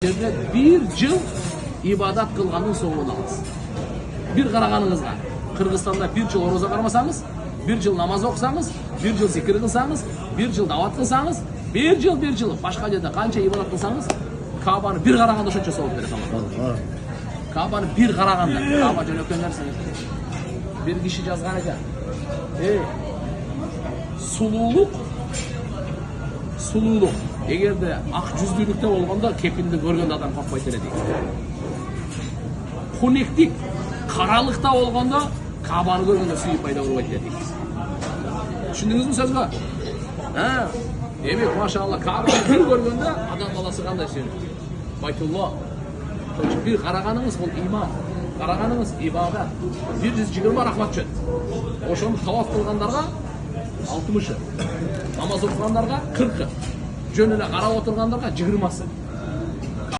Жерде bir жыл ибадат кылганын соңун аласыз. Bir караганыңызга, Кыргызстанда bir жыл ороза кармасаңыз, bir жыл намаз окусаңыз, bir жыл зикир кылсаңыз, bir жыл дават кылсаңыз, bir жыл башка жерде канча ибадат кылсаңыз, Кабаны bir караганда ошончо сабап берет Алла. Кабаны bir караганда, Каба жөнөкөн нерсе. Bir киши жазган экен. Сулуулук эгерде ак жүздүүлүктө болгондо кепилди көргөндө адам коркпойт эле дейт. Хунектик каралыкта болгондо Кабаны көргөндө сүйүп пайда болбойт дейт. Түшүндүңүзбү сөзгө? Демек, машалла, Кабаны бир көргөндө адам баласы кандай сүйүнөт? Байтулла. Bir караганыңыз бул иман, караганыңыз ибадат. 120 рахмат жөн. Ошону таваф кылгандарга 60-ы, намаз окугандарга 40-ы, жөн эле карап отургандарга 20-сы.